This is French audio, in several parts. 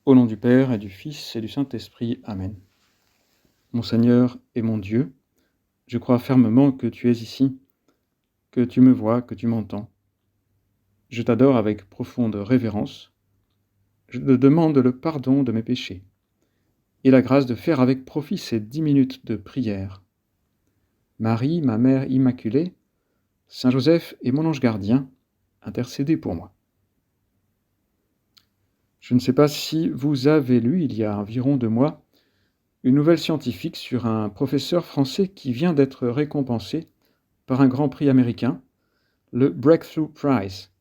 Au nom du Père et du Fils et du Saint-Esprit. Amen. Mon Seigneur et mon Dieu, je crois fermement que tu es ici, que tu me vois, que tu m'entends. Je t'adore avec profonde révérence. Je te demande le pardon de mes péchés et la grâce de faire avec profit ces 10 minutes de prière. Marie, ma mère immaculée, Saint Joseph et mon ange gardien, intercédez pour moi. Je ne sais pas si vous avez lu, il y a environ 2 mois, une nouvelle scientifique sur un professeur français qui vient d'être récompensé par un grand prix américain, le Breakthrough Prize,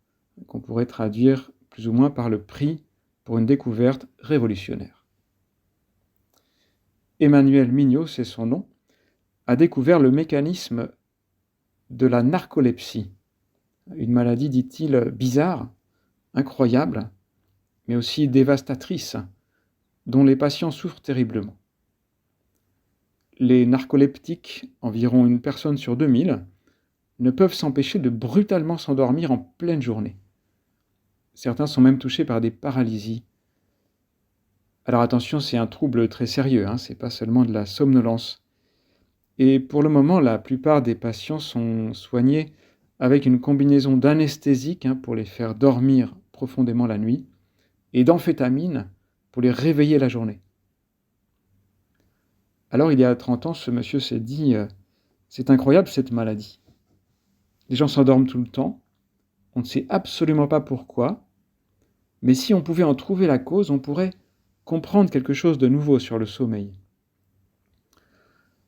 qu'on pourrait traduire plus ou moins par le prix pour une découverte révolutionnaire. Emmanuel Mignot, c'est son nom, a découvert le mécanisme de la narcolepsie, une maladie, dit-il, bizarre, incroyable, mais aussi dévastatrice, dont les patients souffrent terriblement. Les narcoleptiques, environ une personne sur 2000, ne peuvent s'empêcher de brutalement s'endormir en pleine journée. Certains sont même touchés par des paralysies. Alors attention, c'est un trouble très sérieux, c'est pas seulement de la somnolence. Et pour le moment, la plupart des patients sont soignés avec une combinaison d'anesthésiques pour les faire dormir profondément la nuit et d'amphétamines pour les réveiller la journée. Alors il y a 30 ans, ce monsieur s'est dit « C'est incroyable cette maladie. Les gens s'endorment tout le temps, on ne sait absolument pas pourquoi, mais si on pouvait en trouver la cause, on pourrait comprendre quelque chose de nouveau sur le sommeil. »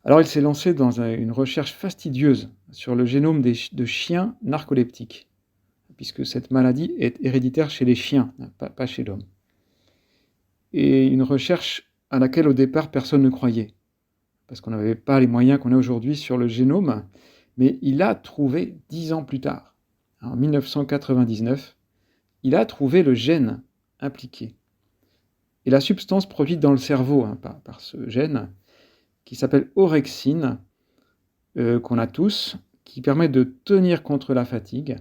Alors il s'est lancé dans une recherche fastidieuse sur le génome de chiens narcoleptiques, puisque cette maladie est héréditaire chez les chiens, pas chez l'homme. Et une recherche à laquelle au départ personne ne croyait, parce qu'on n'avait pas les moyens qu'on a aujourd'hui sur le génome, mais il a trouvé 10 ans plus tard, en 1999, il a trouvé le gène impliqué. Et la substance produite dans le cerveau par ce gène, qui s'appelle orexine, qu'on a tous, qui permet de tenir contre la fatigue,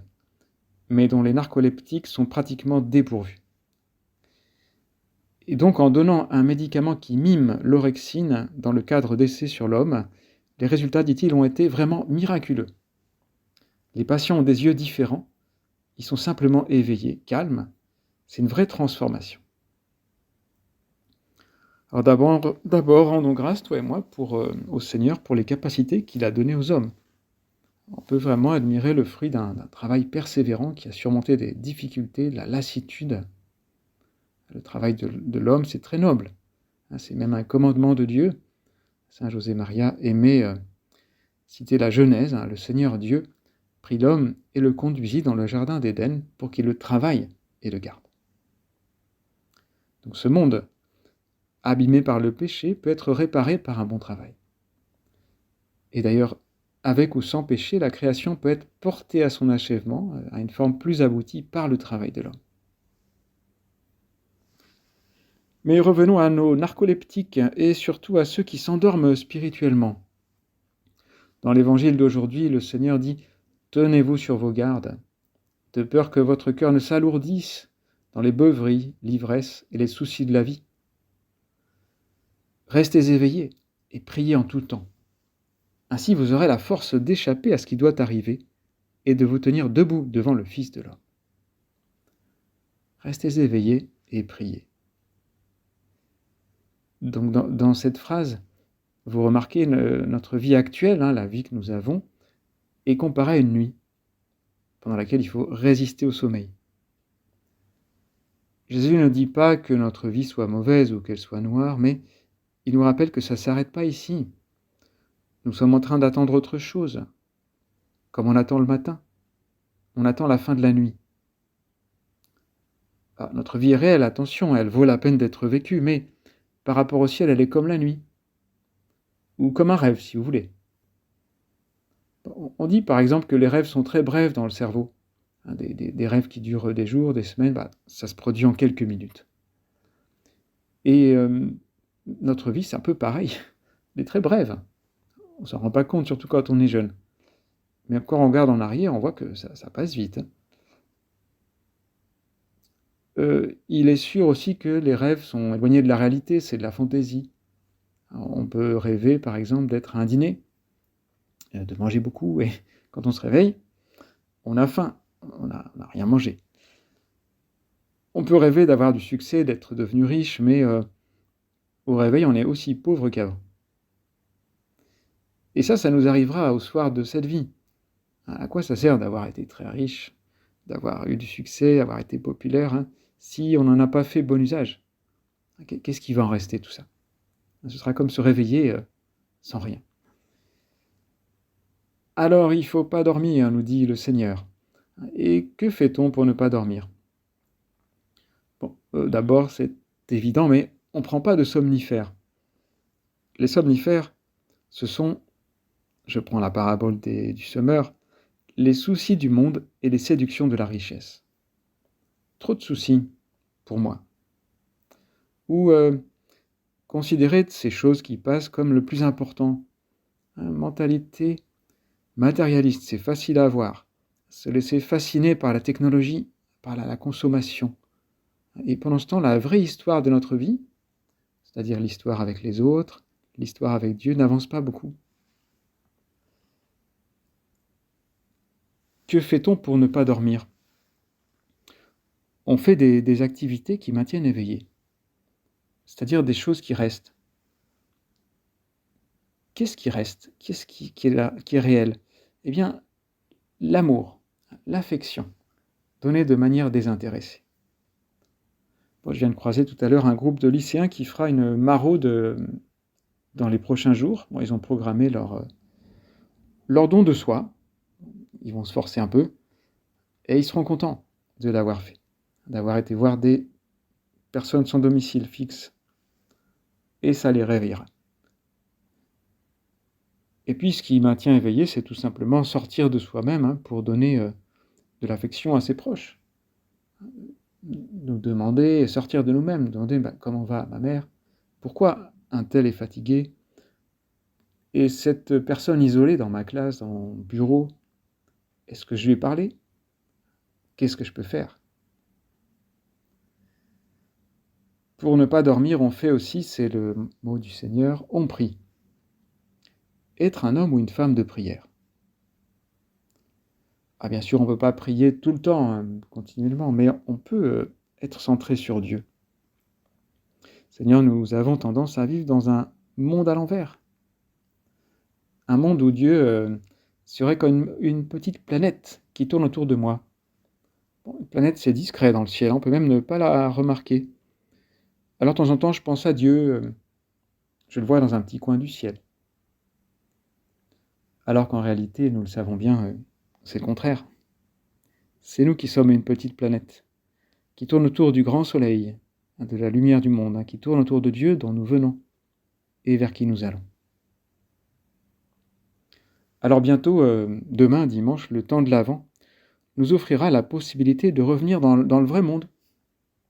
mais dont les narcoleptiques sont pratiquement dépourvus. Et donc, en donnant un médicament qui mime l'orexine dans le cadre d'essais sur l'homme, les résultats, dit-il, ont été vraiment miraculeux. Les patients ont des yeux différents, ils sont simplement éveillés, calmes, c'est une vraie transformation. Alors d'abord, rendons grâce, toi et moi, au Seigneur pour les capacités qu'il a données aux hommes. On peut vraiment admirer le fruit d'un travail persévérant qui a surmonté des difficultés, de la lassitude. Le travail de l'homme, c'est très noble. C'est même un commandement de Dieu. Saint José Maria aimait citer la Genèse. Le Seigneur Dieu prit l'homme et le conduisit dans le jardin d'Éden pour qu'il le travaille et le garde. Donc ce monde, abîmé par le péché, peut être réparé par un bon travail. Et d'ailleurs, avec ou sans péché, la création peut être portée à son achèvement, à une forme plus aboutie par le travail de l'homme. Mais revenons à nos narcoleptiques et surtout à ceux qui s'endorment spirituellement. Dans l'évangile d'aujourd'hui, le Seigneur dit « Tenez-vous sur vos gardes, de peur que votre cœur ne s'alourdisse dans les beuveries, l'ivresse et les soucis de la vie. Restez éveillés et priez en tout temps. Ainsi vous aurez la force d'échapper à ce qui doit arriver et de vous tenir debout devant le Fils de l'homme. » Restez éveillés et priez. Donc dans cette phrase, vous remarquez notre vie actuelle, la vie que nous avons, est comparée à une nuit, pendant laquelle il faut résister au sommeil. Jésus ne dit pas que notre vie soit mauvaise ou qu'elle soit noire, mais il nous rappelle que ça ne s'arrête pas ici. Nous sommes en train d'attendre autre chose, comme on attend le matin. On attend la fin de la nuit. Alors, notre vie est réelle, attention, elle vaut la peine d'être vécue, mais par rapport au ciel, elle est comme la nuit. Ou comme un rêve, si vous voulez. On dit par exemple que les rêves sont très brefs dans le cerveau. Des rêves qui durent des jours, des semaines, ça se produit en quelques minutes. Et notre vie, c'est un peu pareil. Elle est très brève. On ne s'en rend pas compte, surtout quand on est jeune. Mais quand on regarde en arrière, on voit que ça passe vite. il est sûr aussi que les rêves sont éloignés de la réalité, c'est de la fantaisie. Alors, on peut rêver, par exemple, d'être à un dîner, de manger beaucoup, et quand on se réveille, on a faim, on n'a rien mangé. On peut rêver d'avoir du succès, d'être devenu riche, mais au réveil, on est aussi pauvre qu'avant. Et ça nous arrivera au soir de cette vie. À quoi ça sert d'avoir été très riche, d'avoir eu du succès, d'avoir été populaire, hein, si on n'en a pas fait bon usage? Qu'est-ce qui va en rester, tout ça? Ce sera comme se réveiller sans rien. Alors il ne faut pas dormir, nous dit le Seigneur. Et que fait-on pour ne pas dormir? Bon, d'abord, c'est évident, mais on ne prend pas de somnifères. Les somnifères, ce sont, je prends la parabole du semeur, les soucis du monde et les séductions de la richesse. Trop de soucis, pour moi. Ou considérer ces choses qui passent comme le plus important. Mentalité matérialiste, c'est facile à avoir. Se laisser fasciner par la technologie, par la consommation. Et pendant ce temps, la vraie histoire de notre vie, c'est-à-dire l'histoire avec les autres, l'histoire avec Dieu, n'avance pas beaucoup. Que fait-on pour ne pas dormir? On fait des activités qui maintiennent éveillé, c'est-à-dire des choses qui restent. Qu'est-ce qui reste? Qu'est-ce qui est là, qui est réel? Eh bien, l'amour, l'affection, donnée de manière désintéressée. Bon, je viens de croiser tout à l'heure un groupe de lycéens qui fera une maraude dans les prochains jours. Bon, ils ont programmé leur don de soi. Ils vont se forcer un peu. Et ils seront contents de l'avoir fait, d'avoir été voir des personnes sans domicile fixe. Et ça les réveillera. Et puis, ce qui maintient éveillé, c'est tout simplement sortir de soi-même pour donner de l'affection à ses proches. Nous demander, sortir de nous-mêmes, demander comment va ma mère, pourquoi un tel est fatigué, et cette personne isolée dans ma classe, dans mon bureau, est-ce que je lui ai parlé? Qu'est-ce que je peux faire? Pour ne pas dormir, on fait aussi, c'est le mot du Seigneur, on prie. Être un homme ou une femme de prière. Ah, bien sûr, on ne peut pas prier tout le temps, continuellement, mais on peut être centré sur Dieu. Seigneur, nous avons tendance à vivre dans un monde à l'envers. Un monde où Dieu serait comme une petite planète qui tourne autour de moi. Bon, une planète, c'est discret dans le ciel, on peut même ne pas la remarquer. Alors, de temps en temps, je pense à Dieu, je le vois dans un petit coin du ciel. Alors qu'en réalité, nous le savons bien, c'est le contraire. C'est nous qui sommes une petite planète, qui tourne autour du grand soleil, de la lumière du monde, qui tourne autour de Dieu dont nous venons et vers qui nous allons. Alors bientôt, demain, dimanche, le temps de l'Avent, nous offrira la possibilité de revenir dans le vrai monde,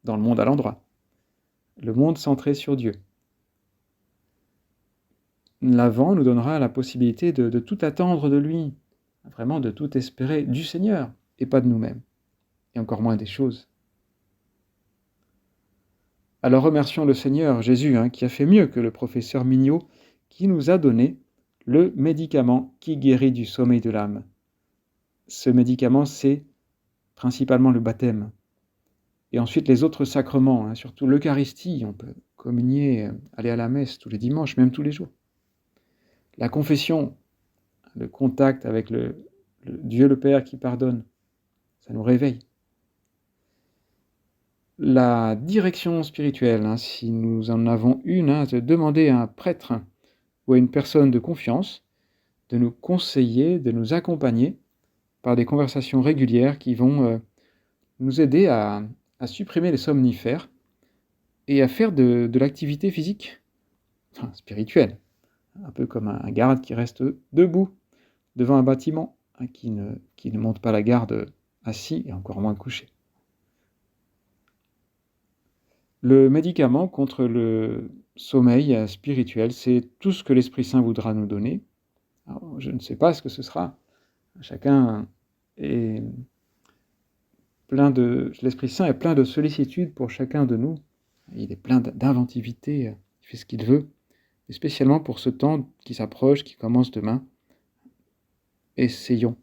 dans le monde à l'endroit, le monde centré sur Dieu. L'Avent nous donnera la possibilité de tout attendre de lui, vraiment de tout espérer du Seigneur, et pas de nous-mêmes, et encore moins des choses. Alors remercions le Seigneur Jésus, qui a fait mieux que le professeur Mignot, qui nous a donné le médicament qui guérit du sommeil de l'âme. Ce médicament, c'est principalement le baptême. Et ensuite les autres sacrements, surtout l'Eucharistie, on peut communier, aller à la messe tous les dimanches, même tous les jours. La confession, le contact avec le Dieu le Père qui pardonne, ça nous réveille. La direction spirituelle, si nous en avons une, de demander à un prêtre ou à une personne de confiance de nous conseiller, de nous accompagner par des conversations régulières qui vont nous aider à supprimer les somnifères et à faire de l'activité physique, spirituelle, un peu comme un garde qui reste debout devant un bâtiment, qui ne monte pas la garde assis et encore moins couché. Le médicament contre le sommeil spirituel, c'est tout ce que l'Esprit Saint voudra nous donner. Alors, je ne sais pas ce que ce sera. Chacun est l'Esprit Saint est plein de sollicitude pour chacun de nous. Il est plein d'inventivité, il fait ce qu'il veut, et spécialement pour ce temps qui s'approche, qui commence demain. Essayons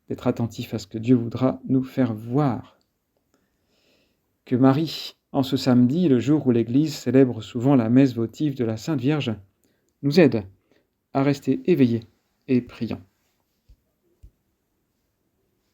d'être attentifs à ce que Dieu voudra nous faire voir. Que Marie, en ce samedi, le jour où l'Église célèbre souvent la messe votive de la Sainte Vierge, nous aide à rester éveillés et priants.